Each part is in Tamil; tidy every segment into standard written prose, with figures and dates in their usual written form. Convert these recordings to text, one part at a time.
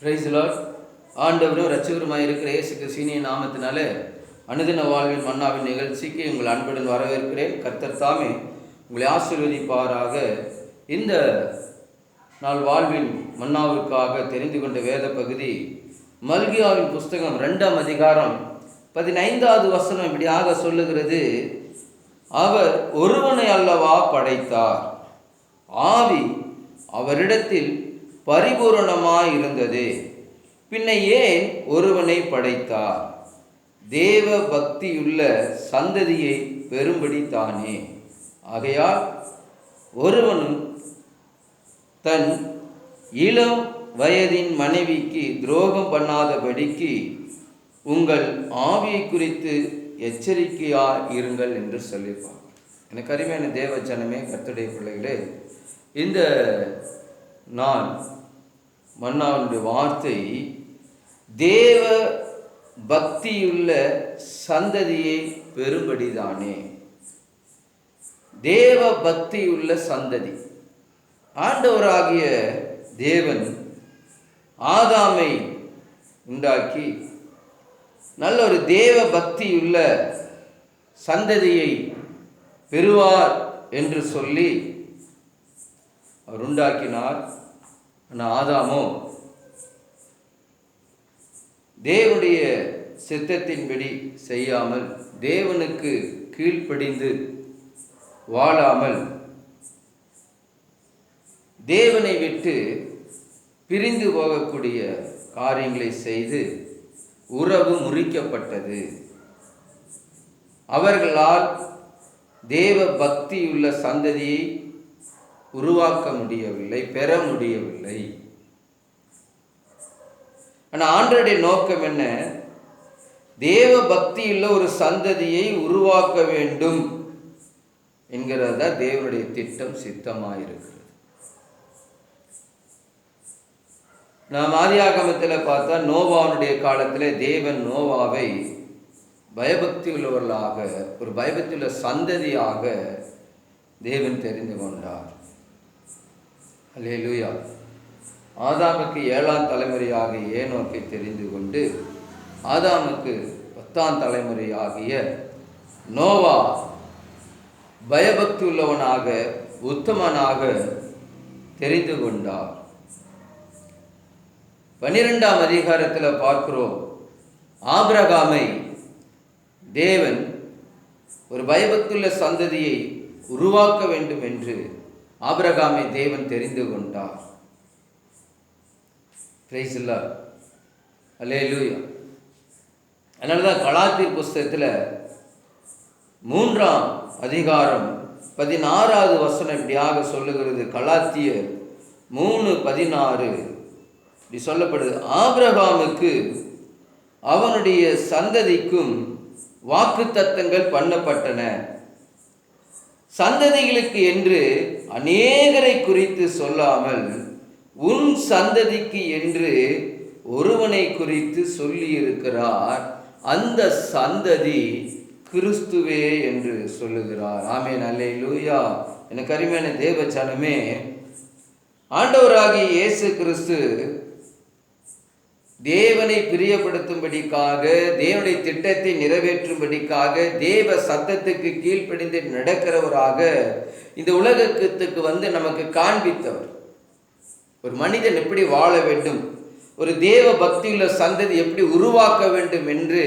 Price the Lord. ஆண்டவரும் இரட்சகருமாய் இருக்கிற இயேசு கிறிஸ்துவின் நாமத்தினாலே அனுதின வாழ்வின் மன்னாவின் நிகழ்ச்சிக்கு உங்கள் அன்புடன் வரவேற்கிறேன். கர்த்தர் தாமே உங்களை ஆசீர்வதிப்பாராக. இந்த நாள் வாழ்வின் மன்னாவிற்காக தெரிந்து கொண்ட வேத பகுதி மல்கியாவின் புஸ்தகம் 2ஆம் அதிகாரம் 15வது வசனம் இப்படியாக சொல்லுகிறது: அவர் ஒருவனை அல்லவா படைத்தார், ஆவி அவரிடத்தில் பரிபூரணமாய் இருந்தது, பின்ன ஏன் ஒருவனை படைத்தார்? தேவ பக்தியுள்ள சந்ததியை பெறும்படி தானே. ஆகையால் ஒருவனும் தன் இளம் வயதின் மனைவிக்கு துரோகம் பண்ணாதபடிக்கு உங்கள் ஆவியை குறித்து எச்சரிக்கையாக இருங்கள் என்று சொல்லியிருப்பார். எனக்கு அருமையான தேவ ஜனமே, கர்த்தருடைய பிள்ளைகளே, இந்த நான் மன்னாவுடைய வார்த்தை தேவ பக்தியுள்ள சந்ததியை பெறும்படிதானே. தேவ பக்தியுள்ள சந்ததி. ஆண்டவராகிய தேவன் ஆதாமை உண்டாக்கி நல்ல ஒரு தேவ பக்தியுள்ள சந்ததியை பெறுவார் என்று சொல்லி அவர் உண்டாக்கினார். ஆனால் ஆதாமோ தேவனுடைய சித்தத்தின்படி செய்யாமல், தேவனுக்கு கீழ்ப்படிந்து வாழாமல், தேவனை விட்டு பிரிந்து போகக்கூடிய காரியங்களை செய்து உறவு முறிக்கப்பட்டது. அவர்களால் தேவ பக்தியுள்ள சந்ததியை உருவாக்க முடியவில்லை, பெற முடியவில்லை. ஆனால் ஆண்டவருடைய நோக்கம் என்ன? தேவ பக்தியுள்ள ஒரு சந்ததியை உருவாக்க வேண்டும் என்கிறத தேவனுடைய திட்டம் சித்தமாயிருக்கிறது. நாம் ஆதியாகமத்தில் பார்த்தா நோவாவுடைய காலத்தில் தேவன் நோவாவை பயபக்தி உள்ளவர்களாக, ஒரு பயபக்தி உள்ள சந்ததியாக தேவன் தெரிந்து கொண்டார். அல்லேலூயா. ஆதாமுக்கு 7ஆம் தலைமுறையாக ஏனோக்கை தெரிந்து கொண்டு ஆதாமுக்கு 10ஆம் தலைமுறையாகிய நோவா பயபக்தி உள்ளவனாக, உத்தமனாக தெரிந்து கொண்டார். 12ஆம் அதிகாரத்தில் பார்க்கிறோம், ஆபிரகாமை தேவன் ஒரு பயபக்தியுள்ள சந்ததியை உருவாக்க வேண்டும் என்று ஆபிரகாமை தேவன் தெரிந்து கொண்டார். Praise the lord. அல்லேலூயா. அதனால தான் கலாத்தியர் புஸ்தகத்தில் 3ஆம் அதிகாரம் 16வது வசனம் இப்படியாக சொல்லுகிறது. கலாத்தியர் 3:16 இப்படி சொல்லப்படுது: ஆபிரகாமுக்கு அவனுடைய சந்ததிக்கும் வாக்குத்தத்தங்கள் பண்ணப்பட்டன, சந்ததிகளுக்கு என்று அநேகரை குறித்து சொல்லாமல் உன் சந்ததிக்கு என்று ஒருவனை குறித்து சொல்லியிருக்கிறார், அந்த சந்ததி கிறிஸ்துவே என்று சொல்லுகிறார். ஆமென், அல்லேலூயா. எனக்கு அருமையான தேவ ஜனமே, ஆண்டவராகிய இயேசு கிறிஸ்து தேவனை பிரியப்படுத்தும்படிக்காக, தேவனுடைய திட்டத்தை நிறைவேற்றும்படிக்காக, தேவ சத்தத்துக்கு கீழ்ப்படிந்து நடக்கிறவராக இந்த உலகத்துக்கு வந்து நமக்கு காண்பித்தவர். ஒரு மனிதன் எப்படி வாழ வேண்டும், ஒரு தேவ பக்தியுள்ள சந்ததி எப்படி உருவாக்க வேண்டும் என்று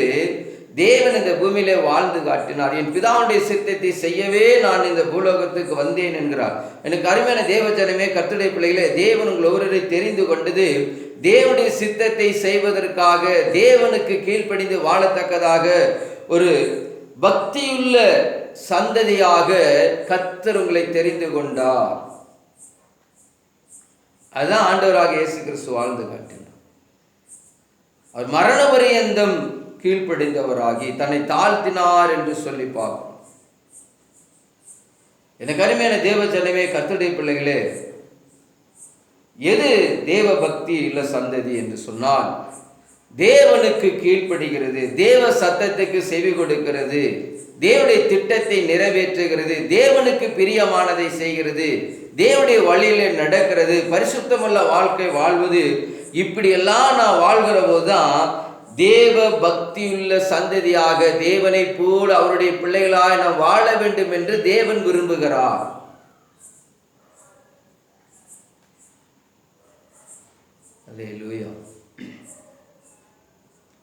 தேவன் இந்த பூமியிலே வாழ்ந்து காட்டினார். என் பிதாவுடைய சித்தத்தை செய்யவே நான் இந்த பூலோகத்துக்கு வந்தேன் என்கிறார். எனக்கு அருமையான தேவ ஜனமே, கர்த்தருடைய பிள்ளைகளே, தேவன் உங்கள் ஒவ்வொருவரை தெரிந்து கொண்டது தேவனுடைய சித்தத்தை செய்வதற்காக, தேவனுக்கு கீழ்ப்படிந்து வாழத்தக்கதாக ஒரு பக்தியுள்ள சந்ததியாக கர்த்தர் உங்களை தெரிந்து கொண்டார். அதுதான் ஆண்டவராக இயேசு கிறிஸ்து வாழ்ந்து காட்டினார். அவர் மரண பரியந்தம் கீழ்ப்படிந்தவராகி தன்னை தாழ்த்தினார் என்று சொல்லி பார்க்கிறோம். எனக்கு அருமையான தேவ ஜனமே, கர்த்தருடைய பிள்ளைகளே, எது தேவ பக்தி இல்ல சந்ததி என்று சொன்னால், தேவனுக்கு கீழ்ப்படுகிறது, தேவ சத்தத்துக்கு செவி கொடுக்கிறது, தேவனுடைய திட்டத்தை நிறைவேற்றுகிறது, தேவனுக்கு பிரியமானதை செய்கிறது, தேவனுடைய வழியிலே நடக்கிறது, பரிசுத்தமுள்ள வாழ்க்கை வாழ்வது, இப்படியெல்லாம் நான் வாழ்கிற போதுதான் தேவ பக்தியுள்ள சந்ததியாக தேவனை போல் அவருடைய பிள்ளைகளாக நாம் வாழ வேண்டும் என்று தேவன் விரும்புகிறார். அல்லேலூயா.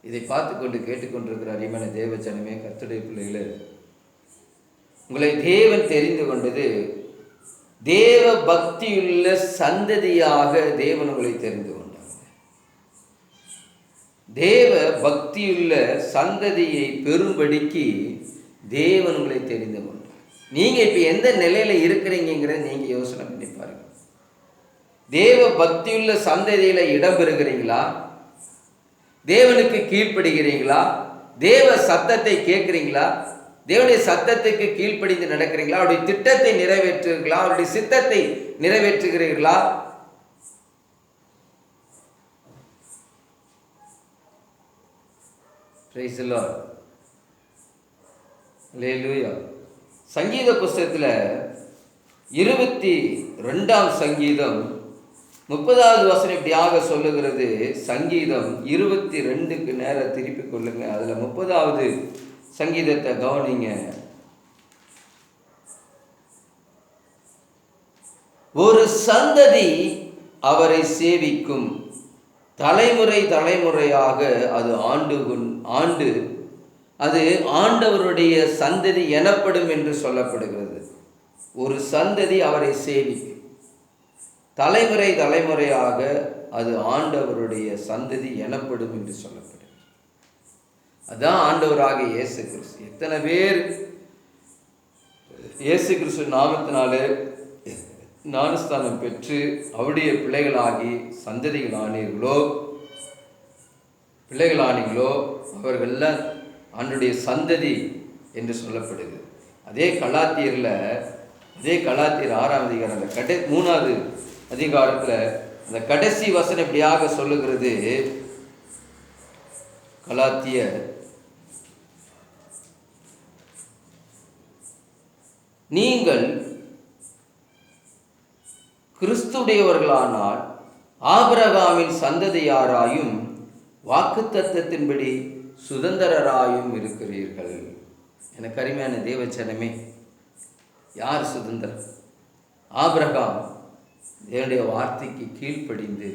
இதை பார்த்து கொண்டு கேட்டுக்கொண்டிருக்கிற அருமையான தேவ ஜனமே, கர்த்தருடைய பிள்ளைகளே, உங்களை தேவன் தெரிந்து கொண்டது தேவ பக்தியுள்ள சந்ததியாக தேவன் உங்களை தெரிந்து கொண்டார். தேவ பக்தியுள்ள சந்ததியை பெறும்படிக்கு தேவன் உங்களை தெரிந்து கொண்டார். நீங்க இப்ப எந்த நிலையில இருக்கிறீங்கிறத நீங்க யோசனை பண்ணி பாருங்க. தேவ பக்தியுள்ள சந்ததியில இடம் பெறுகிறீங்களா? தேவனுக்கு கீழ்ப்படுகிறீங்களா? தேவ சத்தத்தை கேட்கிறீங்களா? தேவனுடைய சத்தத்துக்கு கீழ்ப்படிந்து நடக்கிறீங்களா? அவருடைய திட்டத்தை நிறைவேற்றுகிறீர்களா? அவருடைய சித்தத்தை நிறைவேற்றுகிறீர்களா? Price the lord. அல்லேலூயா. சங்கீத புஸ்தகத்தில் 22ஆம் சங்கீதம் 30வது வசனம் இப்படியாக சொல்லுகிறது. சங்கீதம் 22க்கு நேரம் திருப்பி கொள்ளுங்க. அதுல 30வது சங்கீதத்தை கவனிங்க. ஒரு சந்ததி அவரை சேவிக்கும், தலைமுறை தலைமுறையாக அது ஆண்டு அது ஆண்டவருடைய சந்ததி எனப்படும் என்று சொல்லப்படுகிறது. ஒரு சந்ததி அவரை சேவிக்கும், தலைமுறை தலைமுறையாக அது ஆண்டவருடைய சந்ததி எனப்படும் என்று சொல்லப்படுகிறது. அதான் ஆண்டவராக இயேசு கிறிஸ்து. எத்தனை பேர் இயேசு கிறிஸ்து நாமத்தினாலே ஞானஸ்தானம் பெற்று அவருடைய பிள்ளைகளாகி பிள்ளைகளானீங்களோ அவர்கள்லாம் ஆண்டுடைய சந்ததி என்று சொல்லப்படுகிறது. அதே கலாத்தியர் 6ஆம் அதிகாரம் 3வது அதிகாரத்தில் அந்த கடைசி வசனம் இப்படியாக சொல்லுகிறது. கலாத்தியர், நீங்கள் கிறிஸ்துடையவர்களானால் ஆபிரகாமின் சந்ததியாராயும் வாக்குத்தத்தத்தின்படி சுதந்திரராயும் இருக்கிறீர்கள். எனக்கு அருமையான தேவச்சனமே, யார் சுதந்திரம்? ஆபிரகாம் தேவனுடைய வார்த்தைக்கு கீழ்ப்படிந்து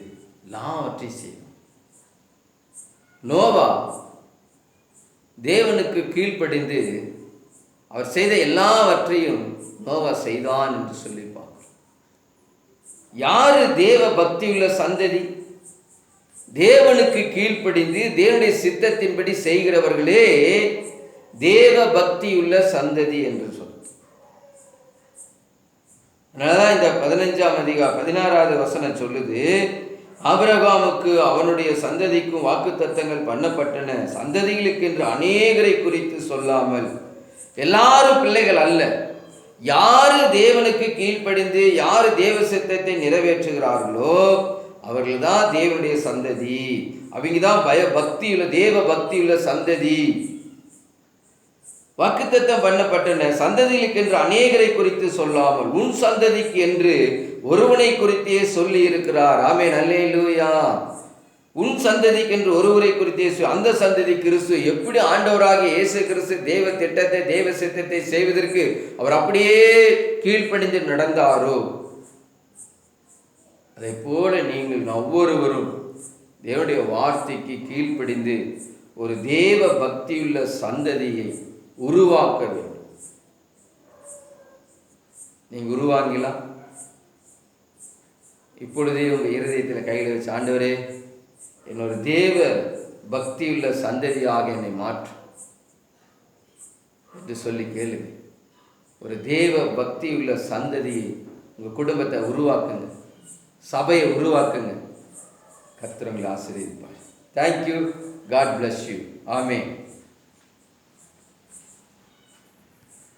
எல்லாவற்றை செய்தார். நோவா தேவனுக்கு கீழ்ப்படிந்து அவர் செய்த எல்லாவற்றையும் நோவா செய்தான் என்று சொல்லி பார்க்கிறோம். யாரு தேவ பக்தியுள்ள சந்ததி? தேவனுக்கு கீழ்ப்படிந்து தேவனுடைய சித்தத்தின்படி செய்கிறவர்களே தேவ பக்தியுள்ள சந்ததி என்று சொல்றோம். அதனாலதான் இந்த 16வது வசனம் சொல்லுது, ஆபிரகாமுக்கு அவனுடைய சந்ததிக்கும் வாக்குத்தத்தங்கள் பண்ணப்பட்டன, சந்ததிகளுக்கு என்று அநேகரை குறித்து சொல்லாமல். எல்லாரும் பிள்ளைகள் அல்ல. யாரு தேவனுக்கு கீழ்ப்படிந்து யாரு தேவ சித்தத்தை நிறைவேற்றுகிறார்களோ அவர்கள் தான் தேவனுடைய சந்ததி. அவங்க தான் தேவ பக்தியுள்ள சந்ததி. வாக்குத்தத்தம் பண்ணப்பட்டன, சந்ததிகளுக்கு என்று அநேகரை குறித்து சொல்லாமல் உன் சந்ததிக்கு என்று ஒருவனை குறித்தே சொல்லி இருக்கிறார். ஆமென், அல்லேலூயா. உன் சந்ததிக்கு என்று ஒருவரை குறித்தே, அந்த சந்ததி கிறிஸ்து. எப்படி ஆண்டவராக இயேசு கிறிஸ்து தேவ திட்டத்தை தேவ சித்தத்தை செய்வதற்கு அவர் அப்படியே கீழ்ப்படிந்து நடந்தாரோ அதை போல நீங்கள் ஒவ்வொருவரும் தேவனுடைய வார்த்தைக்கு கீழ்ப்படிந்து ஒரு தேவ பக்தியுள்ள சந்ததியை உருவாக்க வேண்டும். நீங்க உருவாங்களா? இப்பொழுதே உங்க இருதயத்தில் கையில் வச்சு, ஆண்டவரே என்னோட தேவ பக்தியுள்ள சந்ததியாக என்னை மாற்று என்று சொல்லி கேளுங்க. ஒரு தேவ பக்தியுள்ள சந்ததியை உங்க குடும்பத்தை உருவாக்குங்க, சபையை உருவாக்குங்க. கர்த்தர் உங்களை ஆசீர்வதிப்பார். Thank you. God bless you. Amen.